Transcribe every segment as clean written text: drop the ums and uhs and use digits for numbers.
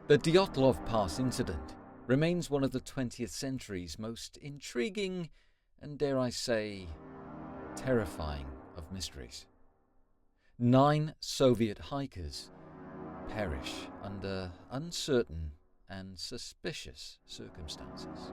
The Dyatlov Pass incident remains one of the 20th century's most intriguing and, dare I say, terrifying of mysteries. 9 Soviet hikers perish under uncertain and suspicious circumstances.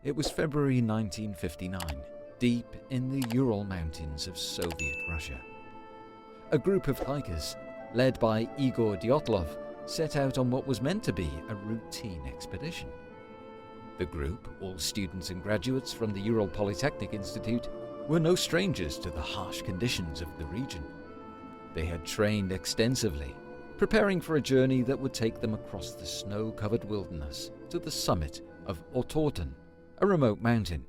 It was February 1959, deep in the Ural Mountains of Soviet Russia. A group of hikers, led by Igor Dyatlov, set out on what was meant to be a routine expedition. The group, all students and graduates from the Ural Polytechnic Institute, were no strangers to the harsh conditions of the region. They had trained extensively, preparing for a journey that would take them across the snow-covered wilderness to the summit of Otorten, a remote mountain.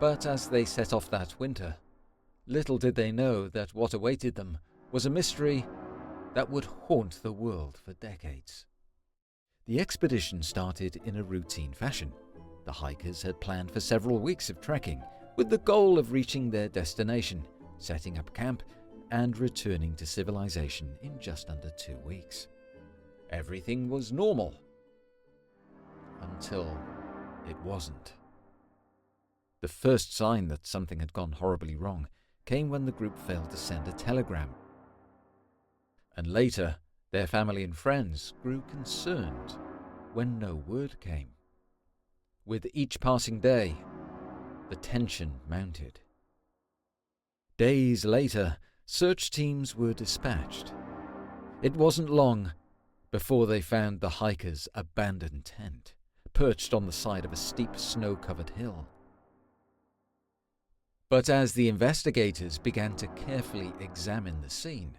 But as they set off that winter, little did they know that what awaited them was a mystery that would haunt the world for decades. The expedition started in a routine fashion. The hikers had planned for several weeks of trekking, with the goal of reaching their destination, setting up camp, and returning to civilization in just under 2 weeks. Everything was normal. Until it wasn't. The first sign that something had gone horribly wrong came when the group failed to send a telegram. And later, their family and friends grew concerned when no word came. With each passing day, the tension mounted. Days later, search teams were dispatched. It wasn't long before they found the hikers' abandoned tent, perched on the side of a steep snow-covered hill. But as the investigators began to carefully examine the scene,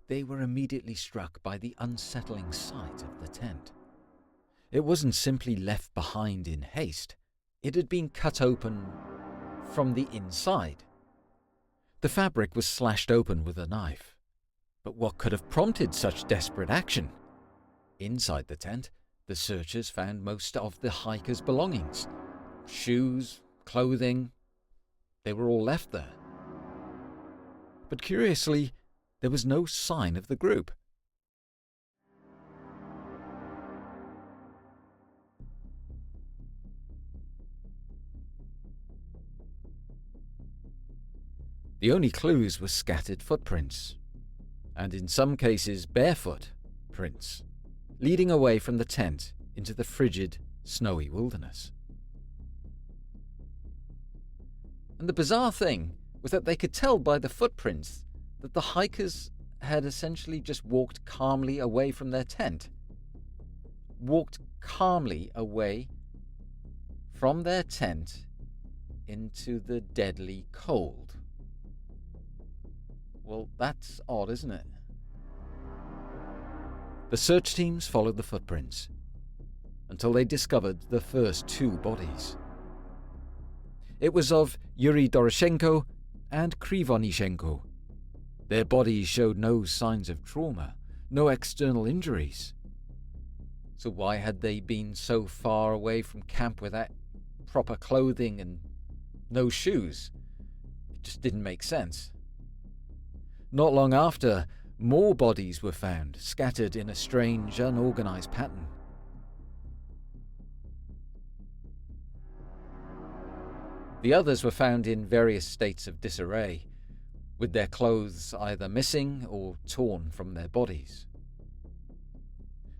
they were immediately struck by the unsettling sight of the tent. It wasn't simply left behind in haste. It had been cut open from the inside. The fabric was slashed open with a knife. But what could have prompted such desperate action? Inside the tent, the searchers found most of the hikers' belongings. Shoes, clothing, they were all left there. But curiously, there was no sign of the group. The only clues were scattered footprints, and in some cases barefoot prints, leading away from the tent into the frigid, snowy wilderness. And the bizarre thing was that they could tell by the footprints that the hikers had essentially just walked calmly away from their tent. Walked calmly away from their tent into the deadly cold. Well, that's odd, isn't it? The search teams followed the footprints until they discovered the first 2 bodies. It was of Yuri Doroshenko and Krivonishenko. Their bodies showed no signs of trauma, no external injuries. So why had they been so far away from camp without proper clothing and no shoes? It just didn't make sense. Not long after, more bodies were found, scattered in a strange, unorganized pattern. The others were found in various states of disarray, with their clothes either missing or torn from their bodies.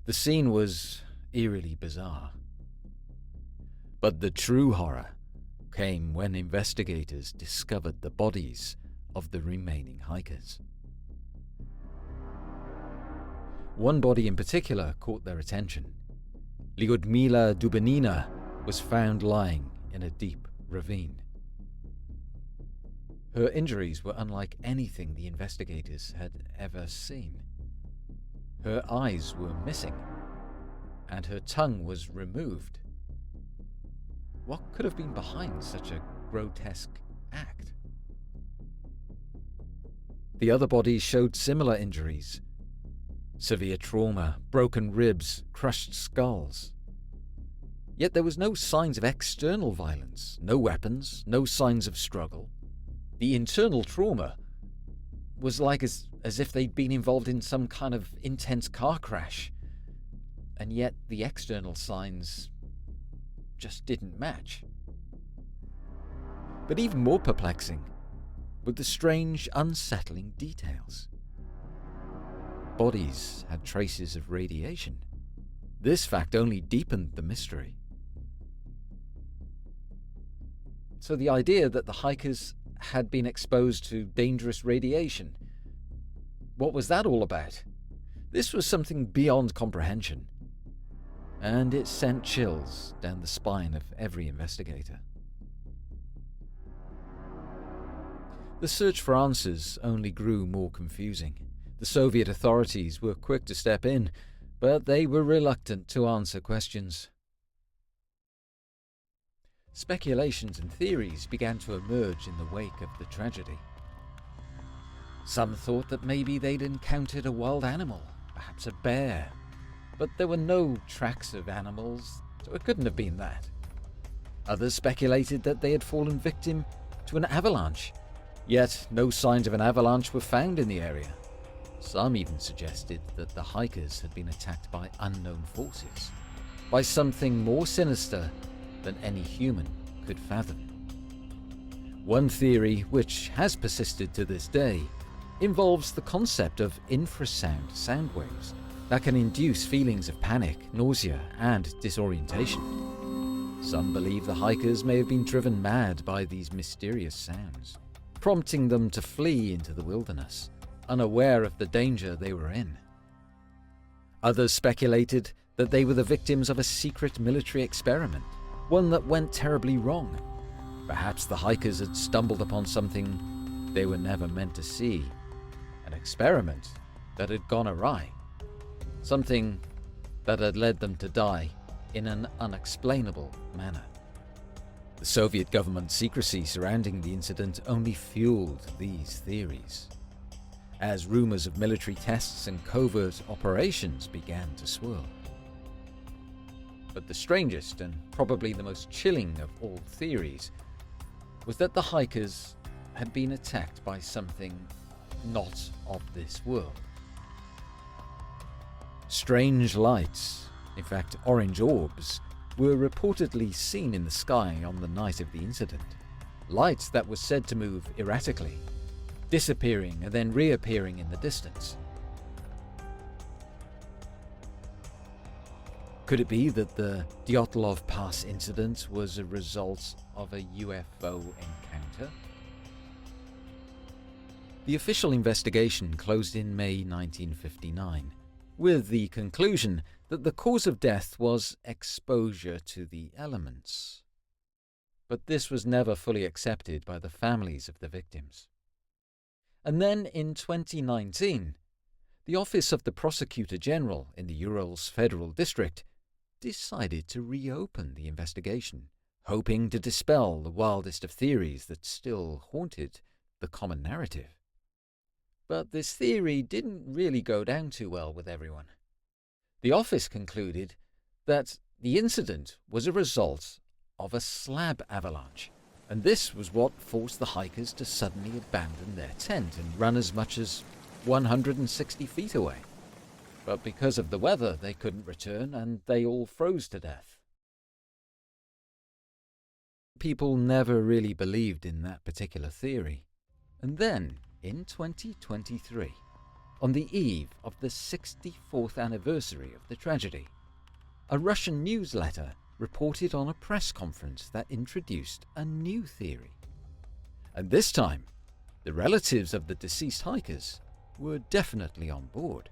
The scene was eerily bizarre. But the true horror came when investigators discovered the bodies of the remaining hikers. One body in particular caught their attention. Lyudmila Dubinina was found lying in a deep ravine. Her injuries were unlike anything the investigators had ever seen. Her eyes were missing, and her tongue was removed. What could have been behind such a grotesque act? The other bodies showed similar injuries. Severe trauma, broken ribs, crushed skulls. Yet there was no signs of external violence, no weapons, no signs of struggle. The internal trauma was like as if they'd been involved in some kind of intense car crash. And yet the external signs just didn't match. But even more perplexing were the strange, unsettling details. Bodies had traces of radiation. This fact only deepened the mystery. So the idea that the hikers had been exposed to dangerous radiation, what was that all about? This was something beyond comprehension, and it sent chills down the spine of every investigator. The search for answers only grew more confusing. The Soviet authorities were quick to step in, but they were reluctant to answer questions. Speculations and theories began to emerge in the wake of the tragedy. Some thought that maybe they'd encountered a wild animal, perhaps a bear, but there were no tracks of animals, so it couldn't have been that. Others speculated that they had fallen victim to an avalanche, yet no signs of an avalanche were found in the area. Some even suggested that the hikers had been attacked by unknown forces, by something more sinister than any human could fathom. One theory, which has persisted to this day, involves the concept of infrasound sound waves that can induce feelings of panic, nausea, and disorientation. Some believe the hikers may have been driven mad by these mysterious sounds, prompting them to flee into the wilderness, unaware of the danger they were in. Others speculated that they were the victims of a secret military experiment, one that went terribly wrong. Perhaps the hikers had stumbled upon something they were never meant to see, an experiment that had gone awry, something that had led them to die in an unexplainable manner. The Soviet government's secrecy surrounding the incident only fueled these theories, as rumors of military tests and covert operations began to swirl. But the strangest and probably the most chilling of all theories was that the hikers had been attacked by something not of this world. Strange lights, in fact orange orbs, were reportedly seen in the sky on the night of the incident. Lights that were said to move erratically, disappearing and then reappearing in the distance. Could it be that the Dyatlov Pass incident was a result of a UFO encounter? The official investigation closed in May 1959, with the conclusion that the cause of death was exposure to the elements. But this was never fully accepted by the families of the victims. And then in 2019, the Office of the Prosecutor General in the Urals Federal District decided to reopen the investigation, hoping to dispel the wildest of theories that still haunted the common narrative. But this theory didn't really go down too well with everyone. The office concluded that the incident was a result of a slab avalanche, and this was what forced the hikers to suddenly abandon their tent and run as much as 160 feet away. But because of the weather, they couldn't return, and they all froze to death. People never really believed in that particular theory. And then, in 2023, on the eve of the 64th anniversary of the tragedy, a Russian newsletter reported on a press conference that introduced a new theory. And this time, the relatives of the deceased hikers were definitely on board.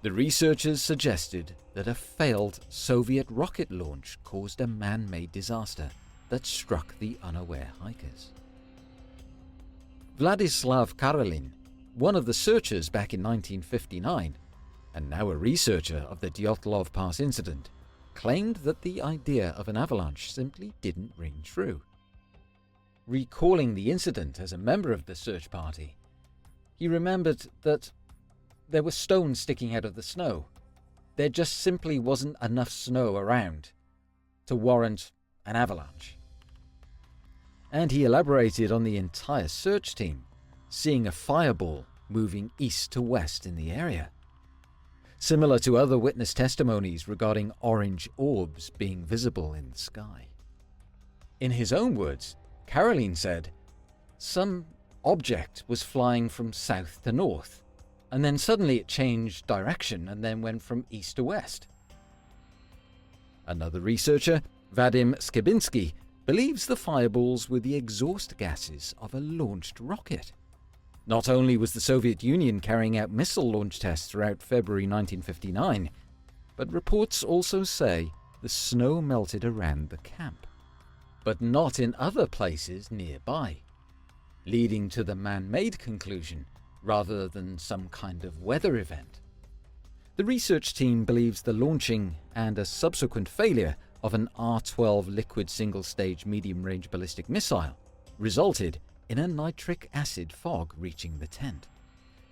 The researchers suggested that a failed Soviet rocket launch caused a man-made disaster that struck the unaware hikers. Vladislav Karelin, one of the searchers back in 1959, and now a researcher of the Dyatlov Pass incident, claimed that the idea of an avalanche simply didn't ring true. Recalling the incident as a member of the search party, He remembered that there were stones sticking out of the snow. There just simply wasn't enough snow around to warrant an avalanche. And he elaborated on the entire search team seeing a fireball moving east to west in the area, similar to other witness testimonies regarding orange orbs being visible in the sky. In his own words, Caroline said, "Some object was flying from south to north, and then suddenly it changed direction and then went from east to west." Another researcher, Vadim Skibinsky, believes the fireballs were the exhaust gases of a launched rocket. Not only was the Soviet Union carrying out missile launch tests throughout February 1959, but reports also say the snow melted around the camp, but not in other places nearby, leading to the man-made conclusion rather than some kind of weather event. The research team believes the launching and a subsequent failure of an R-12 liquid single-stage medium-range ballistic missile resulted in a nitric acid fog reaching the tent.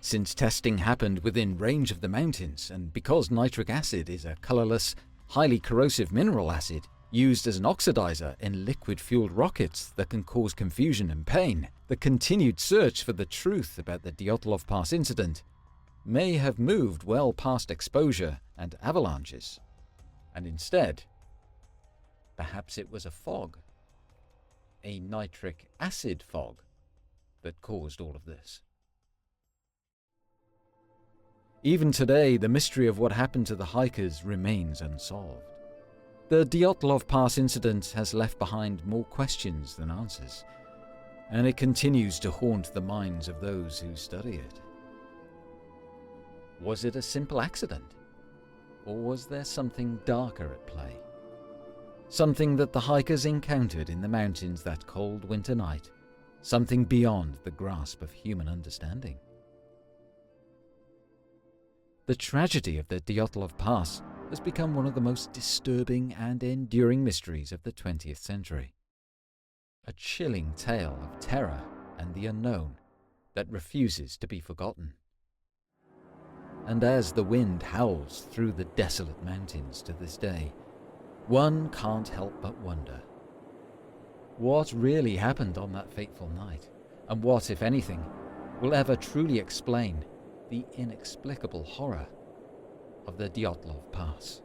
Since testing happened within range of the mountains, and because nitric acid is a colorless, highly corrosive mineral acid used as an oxidizer in liquid-fueled rockets that can cause confusion and pain, the continued search for the truth about the Dyatlov Pass incident may have moved well past exposure and avalanches, and instead, perhaps it was a fog, a nitric acid fog, that caused all of this. Even today, the mystery of what happened to the hikers remains unsolved. The Dyatlov Pass incident has left behind more questions than answers, and it continues to haunt the minds of those who study it. Was it a simple accident? Or was there something darker at play? Something that the hikers encountered in the mountains that cold winter night? Something beyond the grasp of human understanding? The tragedy of the Dyatlov Pass has become one of the most disturbing and enduring mysteries of the 20th century. A chilling tale of terror and the unknown that refuses to be forgotten. And as the wind howls through the desolate mountains to this day, one can't help but wonder, what really happened on that fateful night, and what, if anything, will ever truly explain the inexplicable horror of the Dyatlov Pass?